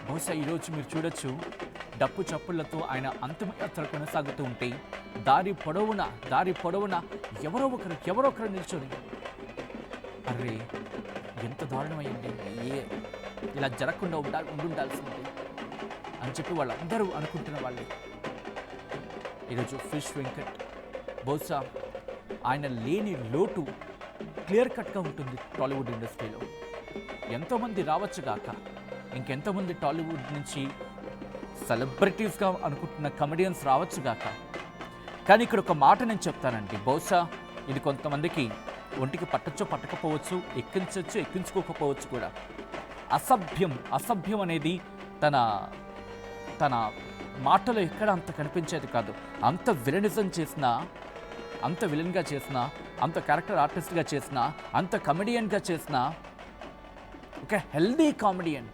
బహుశా ఈరోజు మీరు చూడొచ్చు డప్పు చప్పుళ్లతో ఆయన అంతిమయాత్ర కొనసాగుతూ ఉంటే దారి పొడవున ఎవరో ఒకరు నిల్చొని అరే ఎంత దారుణమైంది, ఇలా జరగకుండా ఉండాల్సింది అని చెప్పి వాళ్ళందరూ అనుకుంటున్న వాళ్ళే. ఈరోజు ఫిష్ వెంకట్ బహుశా ఆయన లేని లోటు క్లియర్ కట్గా ఉంటుంది టాలీవుడ్ ఇండస్ట్రీలో. ఎంతోమంది రావచ్చు గాక, ఇంకెంతోమంది టాలీవుడ్ నుంచి సెలబ్రిటీస్గా అనుకుంటున్న కమెడియన్స్ రావచ్చు గాక, కానీ ఇక్కడ ఒక మాట నేను చెప్తానండి. బహుశా ఇది కొంతమందికి ఒంటికి పట్టచ్చో పట్టకపోవచ్చు, ఎక్కించుకోకపోవచ్చు కూడా. అసభ్యం అనేది తన మాటలో ఎక్కడ అంత కనిపించేది కాదు. అంత విలనిజం చేసినా, అంత విలన్గా చేసినా, అంత క్యారెక్టర్ ఆర్టిస్ట్గా చేసినా, అంత కమెడియన్గా చేసినా, ఒక హెల్దీ కామెడియన్,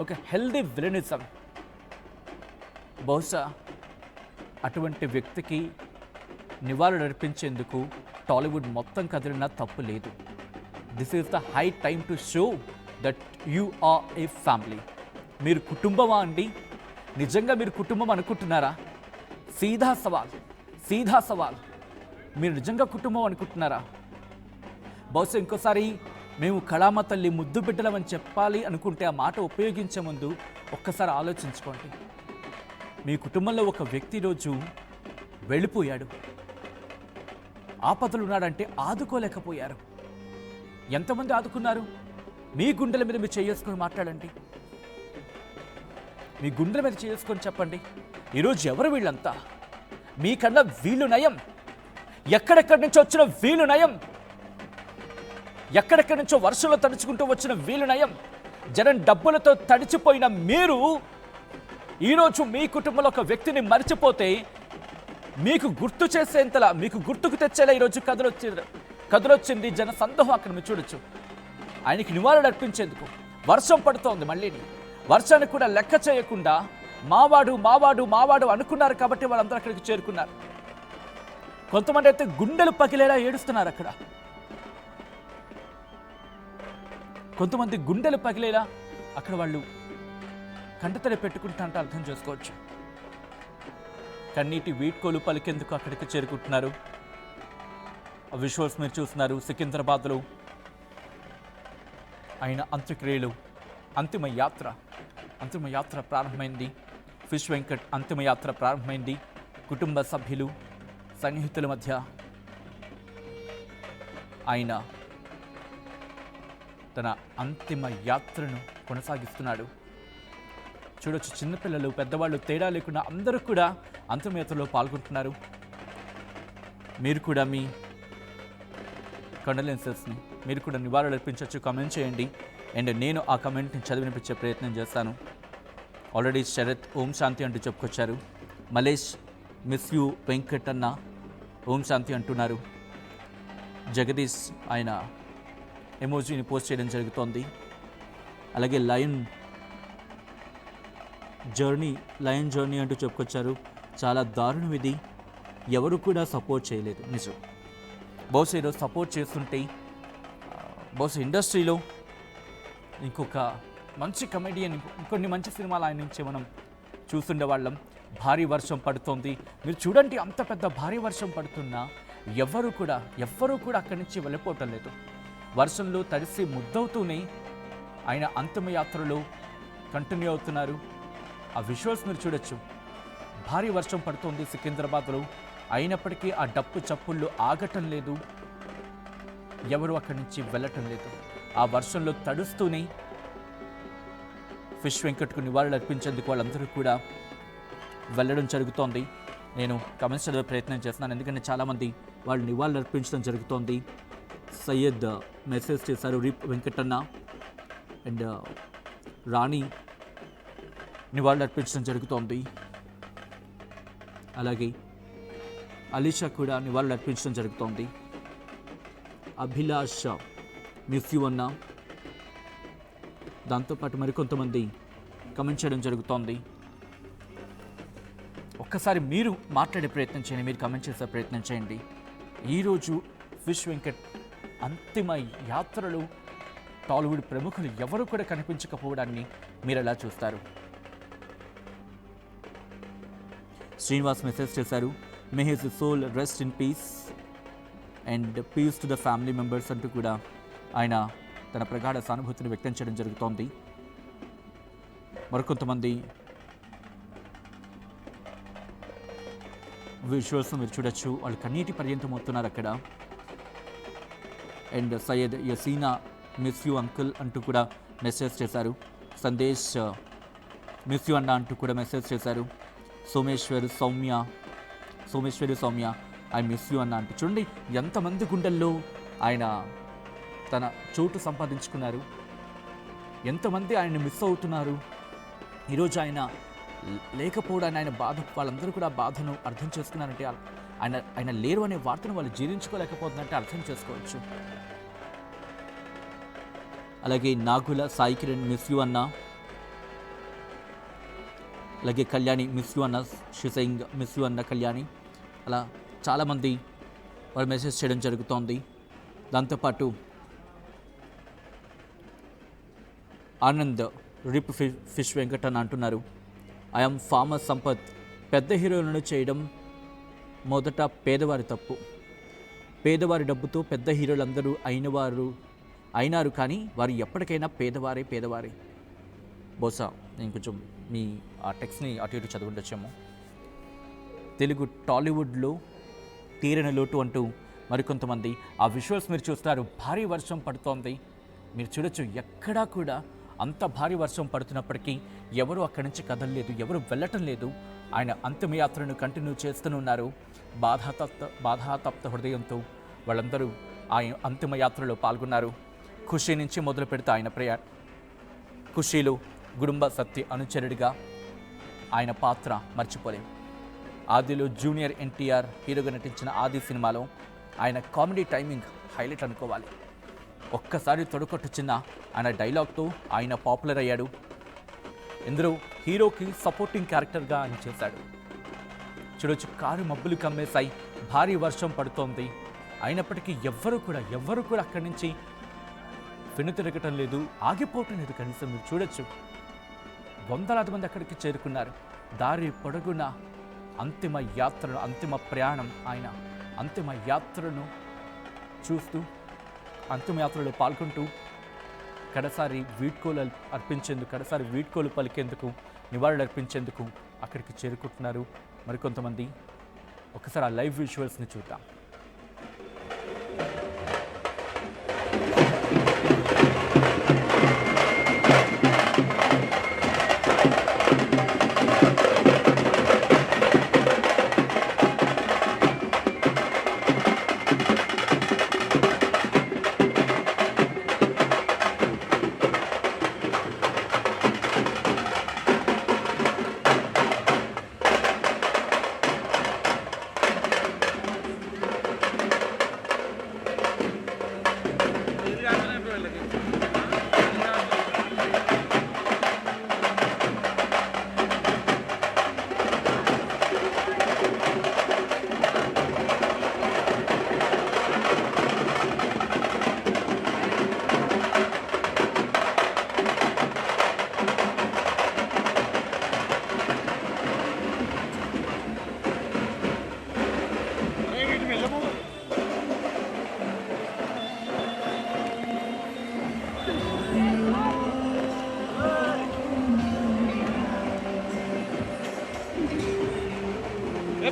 ఒక హెల్దీ విలనిజం. బహుశా అటువంటి వ్యక్తికి నివాళులు అర్పించేందుకు టాలీవుడ్ మొత్తం కదిలినా తప్పు లేదు. This is the high time to show that you are a family. మీరు కుటుంబమా అండి? నిజంగా మీరు కుటుంబం అనుకుంటున్నారా? సీదా సవాల్, మీరు నిజంగా కుటుంబం అనుకుంటున్నారా? బహుశా ఇంకోసారి మేము కళామ తల్లి ముద్దు బిడ్డలమని చెప్పాలి అనుకుంటే ఆ మాట ఉపయోగించే ముందు ఒక్కసారి ఆలోచించుకోండి. మీ కుటుంబంలో ఒక వ్యక్తి రోజు వెళ్ళిపోయాడు, ఆపదలు ఉన్నాడంటే ఆదుకోలేకపోయారు. ఎంతమంది ఆదుకున్నారు? మీ గుండెల మీద మీరు చేసుకొని మాట్లాడండి, మీ గుండెల మీద చేసుకొని చెప్పండి. ఈరోజు ఎవరు వీళ్ళంతా? మీకన్నా వీళ్ళు నయం, ఎక్కడెక్కడి నుంచో వచ్చిన వీళ్ళు నయం, ఎక్కడెక్కడి నుంచో వర్షంలో తడుచుకుంటూ వచ్చిన వీళ్ళు నయం. జనం డబ్బులతో తడిచిపోయిన మీరు ఈరోజు మీ కుటుంబంలో ఒక వ్యక్తిని మర్చిపోతే మీకు గుర్తు చేసేంతలా, మీకు గుర్తుకు తెచ్చేలా ఈరోజు కథలొచ్చింది జన సందోహం. అక్కడ మీరు చూడొచ్చు. ఆయనకి నివాళులు అర్పించేందుకు వర్షం పడుతోంది. మళ్ళీని వర్షాన్ని కూడా లెక్క చేయకుండా మావాడు అనుకున్నారు కాబట్టి వాళ్ళందరూ అక్కడికి చేరుకున్నారు. కొంతమంది అయితే గుండెలు పగిలేలా ఏడుస్తున్నారు అక్కడ, కొంతమంది గుండెలు పగిలేలా అక్కడ వాళ్ళు కంటతడి పెట్టుకుంటా అంటే అర్థం చేసుకోవచ్చు. కన్నీటి వీడ్కోలు పలికేందుకు అక్కడికి చేరుకుంటున్నారు. విజువల్స్ మీరు చూస్తున్నారు. సికింద్రాబాద్లో ఆయన అంత్యక్రియలు, అంతిమ యాత్ర ప్రారంభమైంది. ఫిష్ వెంకట్ అంతిమ యాత్ర ప్రారంభమైంది. కుటుంబ సభ్యులు, సన్నిహితుల మధ్య ఆయన తన అంతిమ యాత్రను కొనసాగిస్తున్నాడు. చూడొచ్చు, చిన్నపిల్లలు, పెద్దవాళ్ళు తేడా లేకుండా అందరూ కూడా అంతిమయాత్రలో పాల్గొంటున్నారు. మీరు కూడా మీ కండోలెన్సెస్ని మీరు కూడా నివాళులు అర్పించవచ్చు. కామెంట్ చేయండి అండ్ నేను ఆ కమెంట్ని చదివినిపించే ప్రయత్నం చేస్తాను. ఆల్రెడీ శరత్ ఓం శాంతి అంటూ చెప్పుకొచ్చారు. మలేష్ మిస్ యూ వెంకట్ అన్న ఓం శాంతి అంటున్నారు. జగదీష్ ఆయన ఎమోజీని పోస్ట్ చేయడం జరుగుతోంది. అలాగే లయన్ జర్నీ అంటూ చెప్పుకొచ్చారు. చాలా దారుణం ఇది, ఎవరు కూడా సపోర్ట్ చేయలేదు. నిజం, బహుశా ఈరోజు సపోర్ట్ చేస్తుంటే బహుశా ఇండస్ట్రీలో ఇంకొక మంచి కమెడియన్, ఇంకొన్ని మంచి సినిమాలు ఆయన నుంచి మనం చూస్తుండేవాళ్ళం. భారీ వర్షం పడుతోంది, మీరు చూడండి, అంత పెద్ద భారీ వర్షం పడుతున్నా ఎవ్వరూ కూడా అక్కడి నుంచి వెళ్ళిపోవటం లేదు. వర్షంలో తడిసి ముద్దవుతూనే ఆయన అంతిమయాత్రలో కంటిన్యూ అవుతున్నారు. ఆ విజువల్స్ మీరు చూడొచ్చు. భారీ వర్షం పడుతోంది సికింద్రాబాద్లో, అయినప్పటికీ ఆ డప్పు చప్పుళ్ళు ఆగటం లేదు, ఎవరు అక్కడి నుంచి వెళ్ళటం లేదు. ఆ వర్షంలో తడుస్తూనే ఫిష్ వెంకట్కు నివాళులు అర్పించేందుకు వాళ్ళందరూ కూడా వెళ్ళడం జరుగుతోంది. నేను కమెంట్స్ చదివే ప్రయత్నం చేస్తున్నాను, ఎందుకంటే చాలామంది వాళ్ళు నివాళులు అర్పించడం జరుగుతోంది. సయ్యద్ మెసేజ్ చేశారు, రిప్ వెంకటన్న అండ్ రాణి నివాళులు అర్పించడం జరుగుతోంది. అలాగే అలీషా కూడా నివాళులు అర్పించడం జరుగుతోంది. అభిలాష మిస్ యూ అన్న, దాంతోపాటు మరికొంతమంది కమెంట్ చేయడం జరుగుతోంది. ఒక్కసారి మీరు మాట్లాడే ప్రయత్నం చేయండి, మీరు కమెంట్ చేసే ప్రయత్నం చేయండి. ఈరోజు ఫిష్ వెంకట్ అంతిమ యాత్రలు టాలీవుడ్ ప్రముఖులు ఎవరు కూడా కనిపించకపోవడాన్ని మీరు ఎలా చూస్తారు? శ్రీనివాస్ మెసేజ్ చేశారు, may his soul rest in peace and peace to the family members అంటూ కూడా ఆయన తన ప్రగాఢ సానుభూతిని వ్యక్తం చేయడం జరుగుతోంది. మరికొంతమంది విజువల్స్ మీరు చూడొచ్చు, వాళ్ళు కన్నీటి పర్యంతం అవుతున్నారు అక్కడ. And Syed Yasina miss you uncle అంటూ కూడా మెసేజ్ చేశారు. సందేశ్ మిస్ యూ అన్న అంటూ కూడా మెసేజ్ చేశారు. Someshwari Soumya I miss you అన్న అంటూ చూడండి ఎంతమంది గుండెల్లో ఆయన తన చోటు సంపాదించుకున్నారు, ఎంతమంది ఆయన మిస్ అవుతున్నారు. ఈరోజు ఆయన లేకపోవడాన్ని ఆయన బాధ, వాళ్ళందరూ కూడా బాధను అర్థం చేసుకున్నారంటే ఆయన లేరు అనే వార్తను వాళ్ళు జీర్ణించుకోలేకపోతుందంటే అర్థం చేసుకోవచ్చు. అలాగే నాగుల సాయి కిరణ్ మిస్ యూ అన్న, అలాగే కళ్యాణి మిస్ యూ అన్న, షిసైంగ్ మిస్ యూ అన్న కళ్యాణి, అలా చాలామంది వారు మెసేజ్ చేయడం జరుగుతోంది. దాంతోపాటు ఆనంద్ రిప్ ఫిష్ వెంకట్ అని అంటున్నారు, ఐఎమ్ ఫార్మర్ సంపత్, పెద్ద హీరోలను చేయడం మొదట పేదవారి తప్పు, పేదవారి డబ్బుతో పెద్ద హీరోలందరూ అయినారు కానీ వారు ఎప్పటికైనా పేదవారే. బహుశా నేను కొంచెం మీ ఆ టెక్స్ట్ని అటు ఇటు చదువుండొచ్చేమో. తెలుగు టాలీవుడ్లో తీరని లోటు అంటూ మరికొంతమంది ఆ విజువల్స్ మీరు చూస్తున్నారు. భారీ వర్షం పడుతోంది, మీరు చూడొచ్చు. ఎక్కడా కూడా అంత భారీ వర్షం పడుతున్నప్పటికీ ఎవరు అక్కడి నుంచి కదలలేదు, ఎవరు వెళ్ళటం లేదు. ఆయన అంతిమయాత్రను కంటిన్యూ చేస్తూనే ఉన్నారు. బాధాతప్త హృదయంతో వాళ్ళందరూ ఆయన అంతిమయాత్రలో పాల్గొన్నారు. ఖుషీ నుంచి మొదలు పెడితే ఆయన ఖుషీలో కుటుంబ సత్య అనుచరుడిగా ఆయన పాత్ర మర్చిపోలేం. ఆదిలో జూనియర్ ఎన్టీఆర్ హీరోగా నటించిన ఆది సినిమాలో ఆయన కామెడీ టైమింగ్ హైలైట్ అనుకోవాలి. ఒక్కసారి తొడకొట్టు చిన్న ఆయన డైలాగ్తో ఆయన పాపులర్ అయ్యాడు. ఇందులో హీరోకి సపోర్టింగ్ క్యారెక్టర్గా ఆయన చేశాడు. చూడొచ్చు, కారు మబ్బులు కమ్మేశాయి, భారీ వర్షం పడుతోంది. అయినప్పటికీ ఎవ్వరూ కూడా అక్కడి నుంచి వెనుతిరగటం లేదు, ఆగిపోవటం లేదు. కనీసం మీరు చూడొచ్చు, వందలాది మంది అక్కడికి చేరుకున్నారు. దారి పొడుగున అంతిమ ప్రయాణం, ఆయన అంతిమ యాత్రను చూస్తూ అంతిమ యాత్రలో పాల్గొంటూ కడసారి వీడ్కోలు పలికేందుకు, నివాళులు అర్పించేందుకు అక్కడికి చేరుకుంటున్నారు మరికొంతమంది. ఒకసారి ఆ లైవ్ విజువల్స్ని చూద్దాం.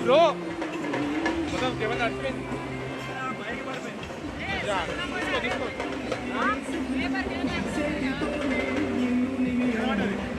బ్రో మొత్తం కెమెరా నడిచిపోయింది. తీసుకో